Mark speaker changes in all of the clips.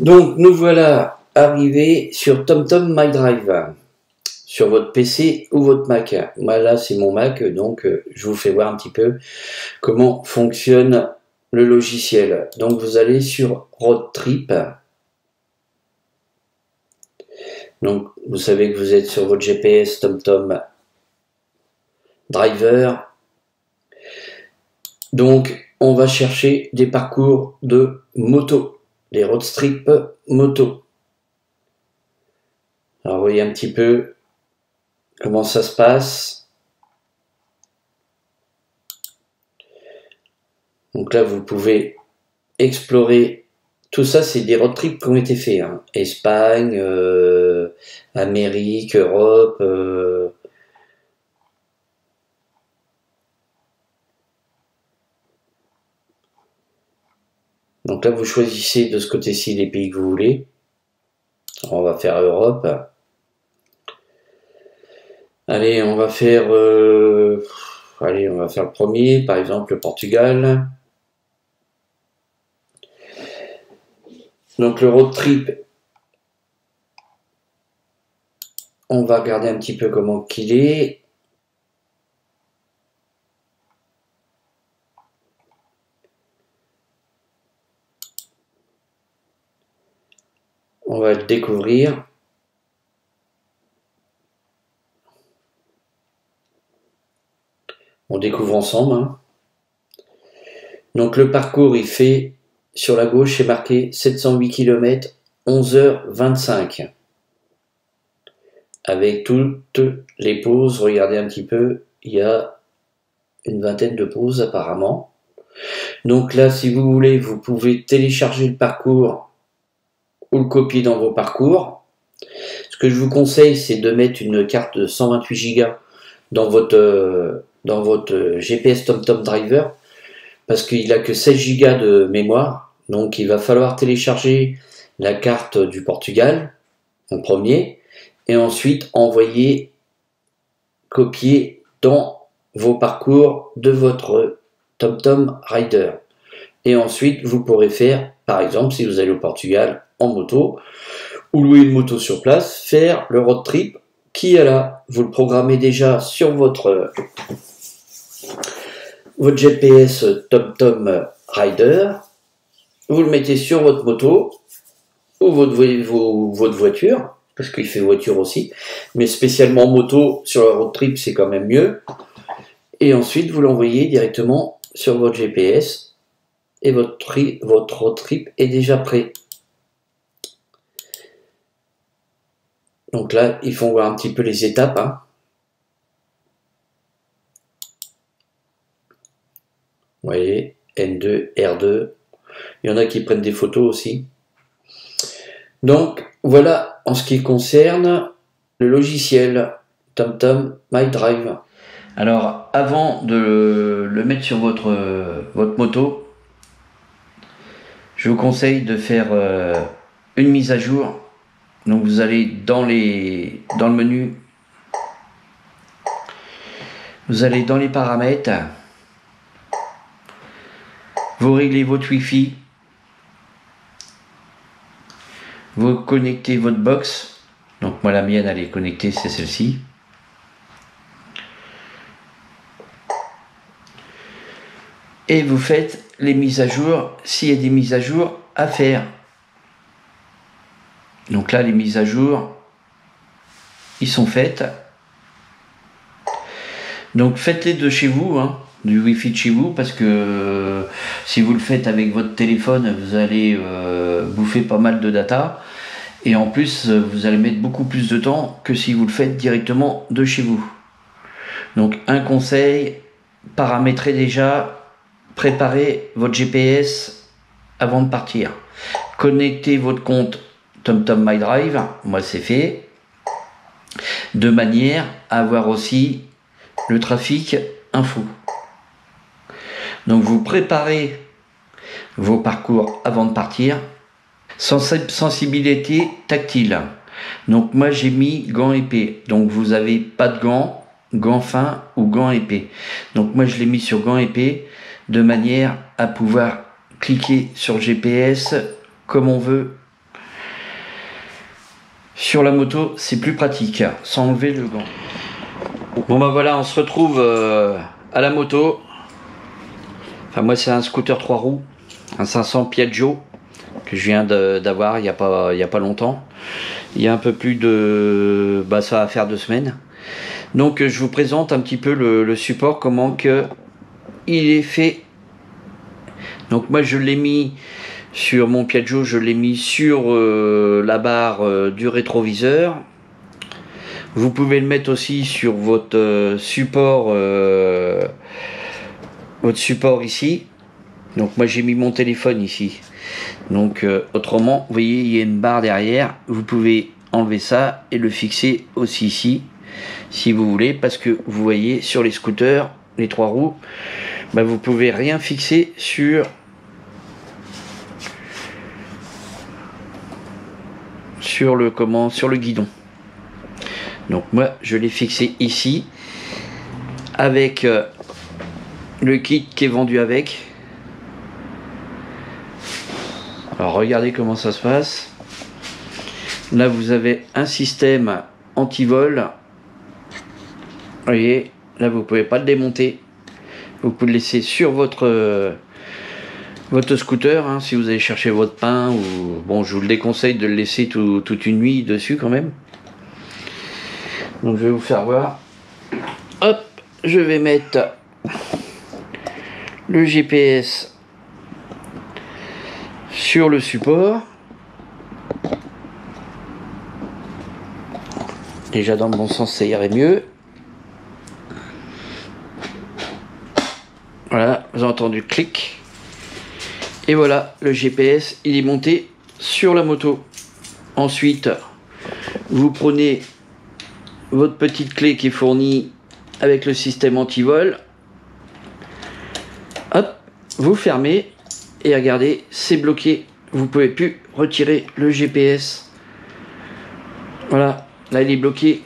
Speaker 1: Donc nous voilà arrivés sur TomTom My Drive, sur votre PC ou votre Mac. Moi là c'est mon Mac, donc je vous fais voir un petit peu comment fonctionne le logiciel. Donc vous allez sur Road Trip. Donc vous savez que vous êtes sur votre GPS TomTom Driver. Donc on va chercher des parcours de moto, des road trip moto. Alors vous voyez un petit peu comment ça se passe. Donc là vous pouvez explorer. Tout ça c'est des road trips qui ont été faits. Espagne, Amérique, Europe. Donc là vous choisissez de ce côté-ci les pays que vous voulez. On va faire Europe. Allez, on va faire le premier, par exemple le Portugal. Donc le road trip, on va regarder un petit peu comment qu'il est. On va le découvrir. On découvre ensemble. Donc le parcours, il fait, sur la gauche, c'est marqué 708 km, 11h25. Avec toutes les pauses, regardez un petit peu, il y a une vingtaine de pauses apparemment. Donc là, si vous voulez, vous pouvez télécharger le parcours ou le copier dans vos parcours. Ce que je vous conseille, c'est de mettre une carte de 128 Go dans votre GPS TomTom Driver, parce qu'il n'a que 16 Go de mémoire, donc il va falloir télécharger la carte du Portugal en premier, et ensuite envoyer, copier dans vos parcours de votre TomTom Rider. Et ensuite, vous pourrez faire, par exemple, si vous allez au Portugal en moto, ou louer une moto sur place, faire le road trip qui est là. Vous le programmez déjà sur votre GPS TomTom Rider, vous le mettez sur votre moto ou votre voiture, parce qu'il fait voiture aussi, mais spécialement moto sur le road trip c'est quand même mieux, et ensuite vous l'envoyez directement sur votre GPS et votre road trip est déjà prêt. Donc là, il faut voir un petit peu les étapes. Vous voyez, N2, R2. Il y en a qui prennent des photos aussi. Donc, voilà en ce qui concerne le logiciel TomTom My Drive. Alors, avant de le mettre sur votre moto, je vous conseille de faire une mise à jour. Donc, vous allez dans le menu, vous allez dans les paramètres, vous réglez votre Wi-Fi, vous connectez votre box. Donc moi la mienne elle est connectée, c'est celle-ci. Et vous faites les mises à jour s'il y a des mises à jour à faire. Donc là les mises à jour, ils sont faites. Donc faites-les de chez vous, du Wi-Fi de chez vous, parce que si vous le faites avec votre téléphone, vous allez bouffer pas mal de data, et en plus vous allez mettre beaucoup plus de temps que si vous le faites directement de chez vous. Donc un conseil, paramétrez déjà, préparez votre GPS avant de partir. Connectez votre compte TomTom My Drive, moi c'est fait, de manière à avoir aussi le trafic info. Donc vous préparez vos parcours avant de partir. Sensibilité tactile. Donc moi j'ai mis gants épais. Donc vous avez pas de gants fins ou gants épais. Donc moi je l'ai mis sur gants épais de manière à pouvoir cliquer sur le GPS comme on veut Sur la moto, c'est plus pratique, sans enlever le gant. Bon bah voilà, on se retrouve à la moto. Enfin moi c'est un scooter 3 roues, un 500 Piaggio que je viens d'avoir il y a pas longtemps. Il y a un peu plus de... bah ça va faire 2 semaines. Donc je vous présente un petit peu le support, comment que il est fait. Donc moi je l'ai mis sur mon Piaggio, je l'ai mis sur la barre du rétroviseur. Vous pouvez le mettre aussi sur votre support ici. Donc moi j'ai mis mon téléphone ici. Donc autrement, vous voyez, il y a une barre derrière. Vous pouvez enlever ça et le fixer aussi ici, si vous voulez, parce que vous voyez sur les scooters, les 3 roues, bah, vous pouvez rien fixer sur le guidon. Donc moi je l'ai fixé ici avec le kit qui est vendu avec. Alors regardez comment ça se passe. Là vous avez un système anti-vol. Vous voyez, là vous pouvez pas le démonter. Vous pouvez le laisser sur votre scooter, hein, si vous allez chercher votre pain, ou bon, je vous le déconseille de le laisser toute une nuit dessus quand même. Donc je vais vous faire voir. Hop, je vais mettre le GPS sur le support. Déjà dans le bon sens ça irait mieux. Voilà, vous avez entendu le clic. Et voilà, le GPS il est monté sur la moto. Ensuite, vous prenez votre petite clé qui est fournie avec le système anti-vol. Hop, vous fermez et regardez, c'est bloqué. Vous pouvez plus retirer le GPS. Voilà, là il est bloqué.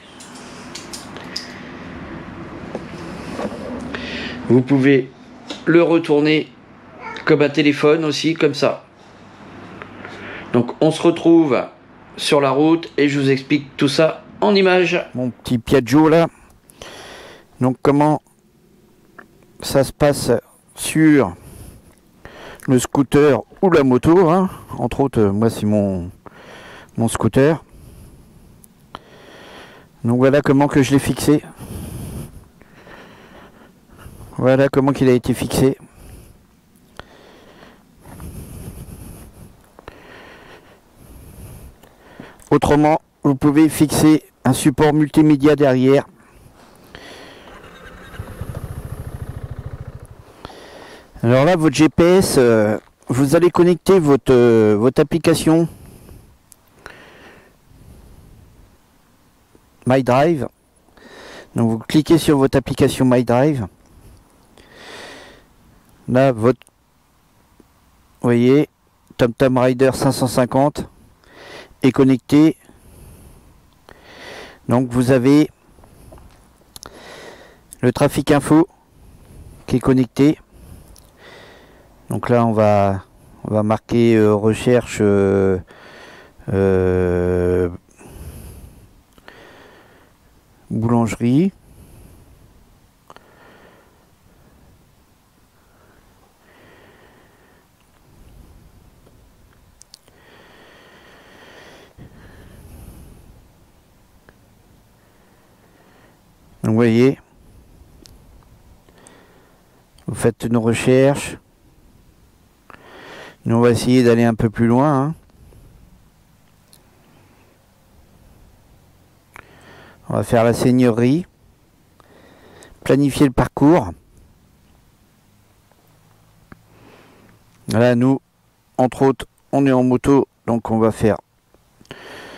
Speaker 1: Vous pouvez le retourner comme un téléphone aussi, comme ça. Donc on se retrouve sur la route et je vous explique tout ça en images. Mon petit Piaggio là. Donc comment ça se passe sur le scooter ou la moto, hein. Entre autres, moi c'est mon scooter. Donc voilà comment que je l'ai fixé. Voilà comment qu'il a été fixé. Autrement, vous pouvez fixer un support multimédia derrière. Alors là, votre GPS, vous allez connecter votre application MyDrive. Donc vous cliquez sur votre application MyDrive. Là, vous voyez, TomTom Rider 550 est connecté. Donc vous avez le trafic info qui est connecté. Donc là on va marquer recherche boulangerie. Donc vous voyez, vous faites une recherche. Nous on va essayer d'aller un peu plus loin, hein. On va faire la seigneurie, planifier le parcours. Là nous, entre autres, on est en moto, donc on va faire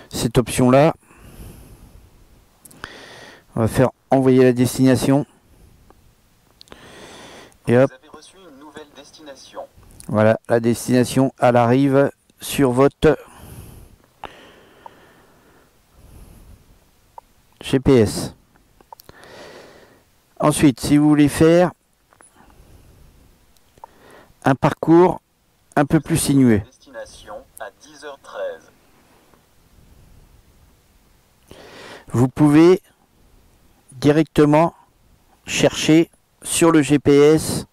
Speaker 1: cette option là. On va faire envoyer la destination. Et hop.
Speaker 2: Vous avez reçu une nouvelle destination.
Speaker 1: Voilà, la destination, elle arrive sur votre GPS. Ensuite, si vous voulez faire un parcours un peu plus sinueux.
Speaker 2: Destination à 10h13.
Speaker 3: vous pouvez directement chercher sur le GPS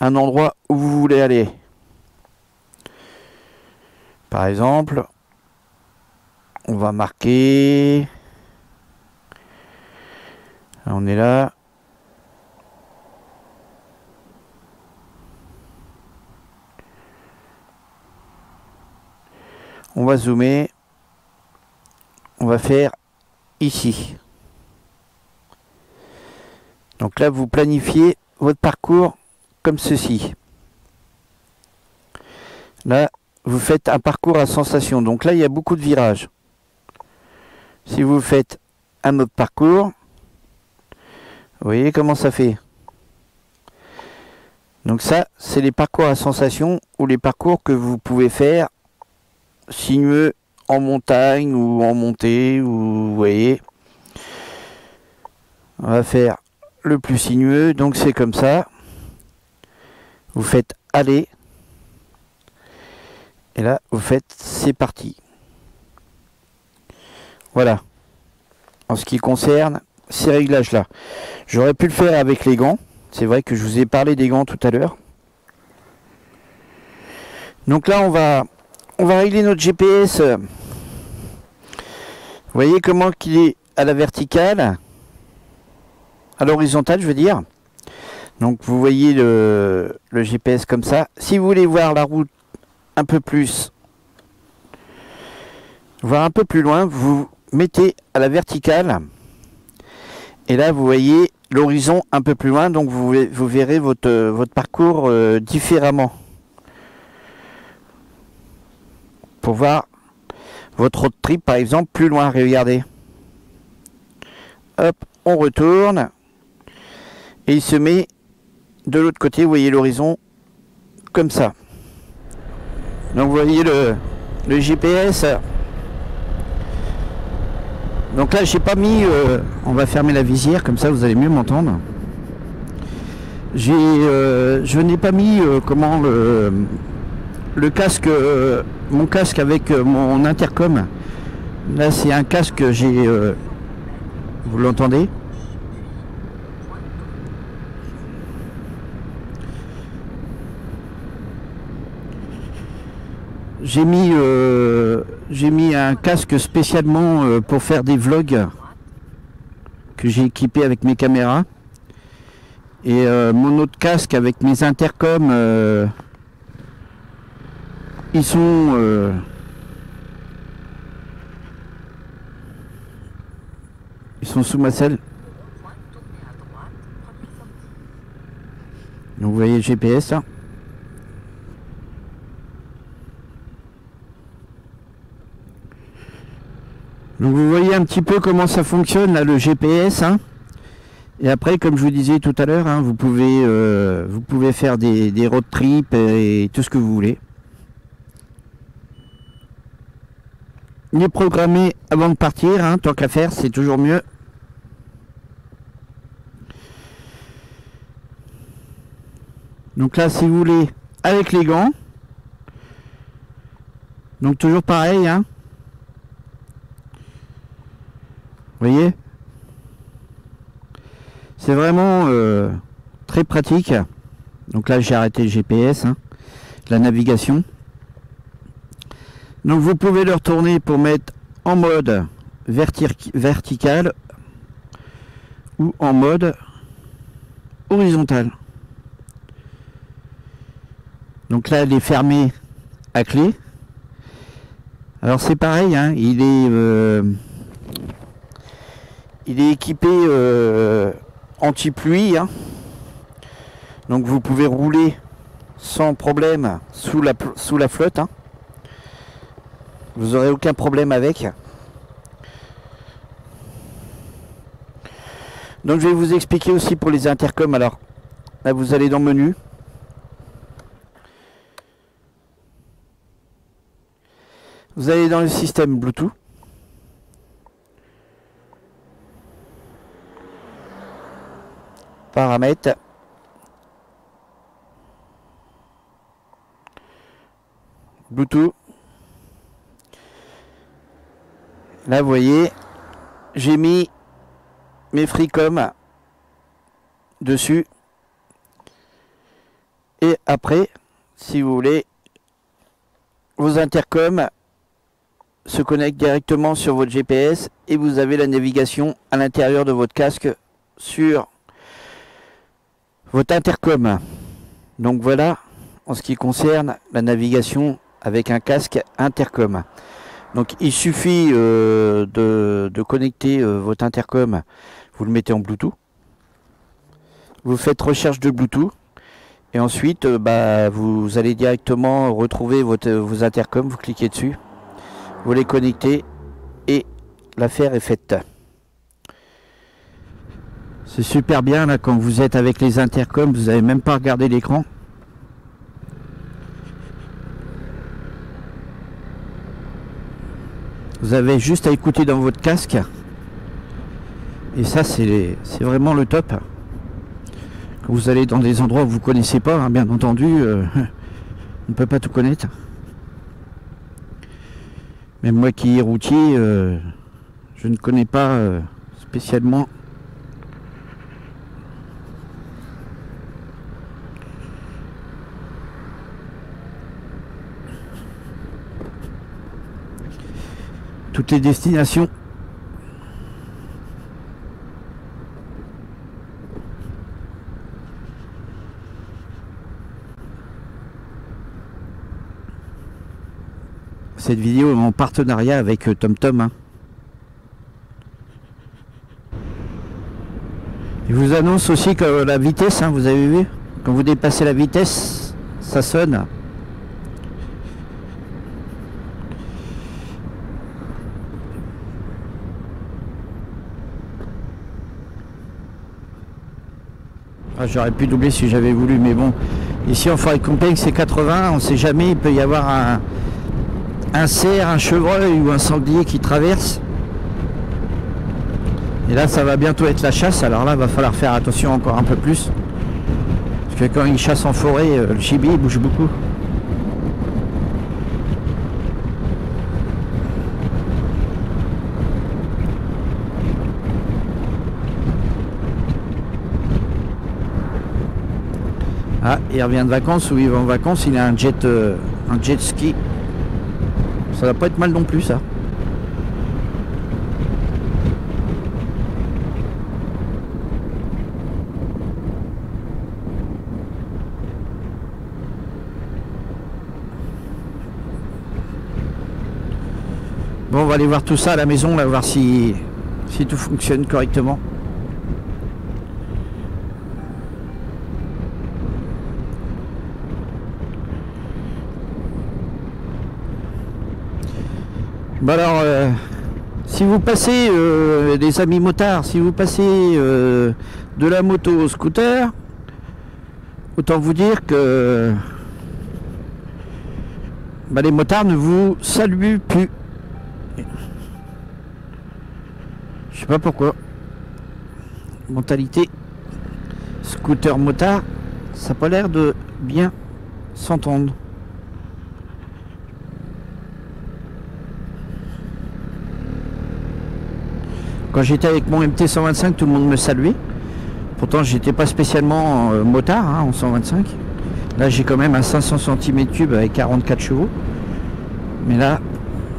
Speaker 3: un endroit où vous voulez aller. Par exemple, on va marquer, on est là, on va zoomer, on va faire ici. Donc là, vous planifiez votre parcours comme ceci. Là, vous faites un parcours à sensation. Donc là, il y a beaucoup de virages. Si vous faites un autre parcours, vous voyez comment ça fait. Donc ça, c'est les parcours à sensation ou les parcours que vous pouvez faire sinueux en montagne ou en montée, ou vous voyez. On va faire le plus sinueux, donc c'est comme ça. Vous faites aller. Et là, vous faites c'est parti. Voilà. En ce qui concerne ces réglages-là. J'aurais pu le faire avec les gants. C'est vrai que je vous ai parlé des gants tout à l'heure. Donc là, on va régler notre GPS. Vous voyez comment qu'il est à la verticale, à l'horizontale, je veux dire. Donc vous voyez le GPS comme ça. Si vous voulez voir la route un peu plus, voir un peu plus loin, vous mettez à la verticale. Et là, vous voyez l'horizon un peu plus loin. Donc vous verrez votre parcours différemment. Pour voir votre road trip, par exemple, plus loin. Regardez. Hop, on retourne. Et il se met de l'autre côté, vous voyez l'horizon comme ça. Donc vous voyez le GPS. Donc là, j'ai pas mis... on va fermer la visière, comme ça vous allez mieux m'entendre. Je n'ai pas mis comment le casque, mon casque avec mon intercom. Là, c'est un casque que j'ai... vous l'entendez ? J'ai mis un casque spécialement pour faire des vlogs que j'ai équipé avec mes caméras. Et mon autre casque avec mes intercoms, ils sont sous ma selle. Donc vous voyez le GPS là. Donc vous voyez un petit peu comment ça fonctionne là, le GPS. Hein. Et après, comme je vous disais tout à l'heure, hein, vous pouvez faire des road trips et tout ce que vous voulez. Les programmer avant de partir, hein, tant qu'à faire, c'est toujours mieux. Donc là, si vous voulez, avec les gants, donc toujours pareil, hein. Vous voyez, c'est vraiment très pratique. Donc là, j'ai arrêté le GPS, hein, la navigation. Donc vous pouvez le retourner pour mettre en mode vertical ou en mode horizontal. Donc là, elle est fermée à clé. Alors c'est pareil, hein, il est équipé anti-pluie, hein. Donc vous pouvez rouler sans problème sous la flotte, hein. Vous n'aurez aucun problème avec. Donc je vais vous expliquer aussi pour les intercoms. Alors là, vous allez dans le menu. Vous allez dans le système Bluetooth. Paramètres. Bluetooth. Là, vous voyez, j'ai mis mes FreeCom dessus. Et après, si vous voulez, vos intercoms se connectent directement sur votre GPS et vous avez la navigation à l'intérieur de votre casque sur votre intercom. Donc voilà, en ce qui concerne la navigation avec un casque intercom. Donc il suffit de connecter votre intercom, vous le mettez en Bluetooth, vous faites recherche de Bluetooth et ensuite vous allez directement retrouver vos intercoms, vous cliquez dessus, vous les connectez et l'affaire est faite. C'est super bien là quand vous êtes avec les intercoms, vous n'avez même pas regardé l'écran. Vous avez juste à écouter dans votre casque. Et ça, c'est vraiment le top. Quand vous allez dans des endroits où vous ne connaissez pas, hein, bien entendu, on ne peut pas tout connaître. Même moi qui est routier, je ne connais pas spécialement. Toutes les destinations. Cette vidéo est en partenariat avec TomTom. Hein. Je vous annonce aussi que la vitesse, hein, vous avez vu, quand vous dépassez la vitesse, ça sonne. Ah, j'aurais pu doubler si j'avais voulu, mais bon, ici en forêt campagne c'est 80, on ne sait jamais, il peut y avoir un cerf, un chevreuil ou un sanglier qui traverse. Et là ça va bientôt être la chasse, alors là il va falloir faire attention encore un peu plus. Parce que quand ils chassent en forêt, le gibier il bouge beaucoup. Ah, il revient de vacances ou il va en vacances, il a un jet ski. Ça va pas être mal non plus ça. Bon, on va aller voir tout ça à la maison, là, voir si tout fonctionne correctement. Bon alors, si vous passez, les amis motards, si vous passez de la moto au scooter, autant vous dire que les motards ne vous saluent plus. Je sais pas pourquoi. Mentalité scooter motard, ça n'a pas l'air de bien s'entendre. Quand j'étais avec mon MT125, tout le monde me saluait. Pourtant, j'étais pas spécialement motard hein, en 125. Là, j'ai quand même un 500 cm3 avec 44 chevaux. Mais là,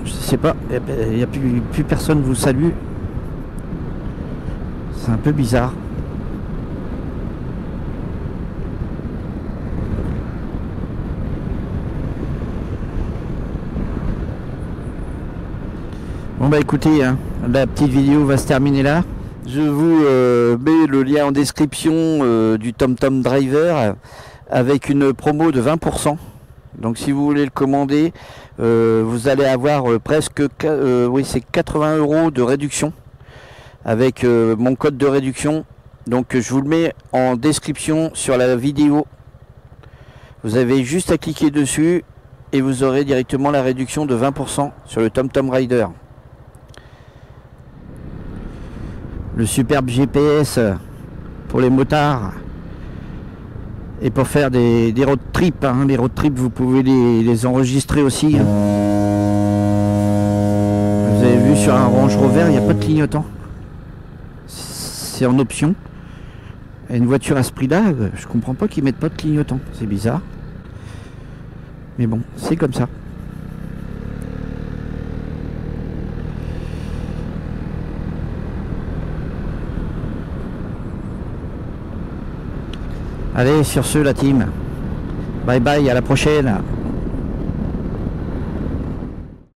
Speaker 3: je sais pas, il n'y a plus personne vous salue. C'est un peu bizarre. Bon bah écoutez, hein, la petite vidéo va se terminer là. Je vous mets le lien en description du TomTom Driver avec une promo de 20%. Donc si vous voulez le commander, vous allez avoir presque oui, c'est 80 € de réduction avec mon code de réduction. Donc je vous le mets en description sur la vidéo. Vous avez juste à cliquer dessus et vous aurez directement la réduction de 20% sur le TomTom Rider. Le superbe GPS pour les motards et pour faire des road trips. Hein. Les road trips, vous pouvez les enregistrer aussi. Vous avez vu sur un Range Rover, il n'y a pas de clignotant. c'est en option. Et une voiture à ce prix-là, je comprends pas qu'ils mettent pas de clignotant. C'est bizarre. Mais bon, c'est comme ça. Allez, sur ce, la team. Bye bye, à la prochaine.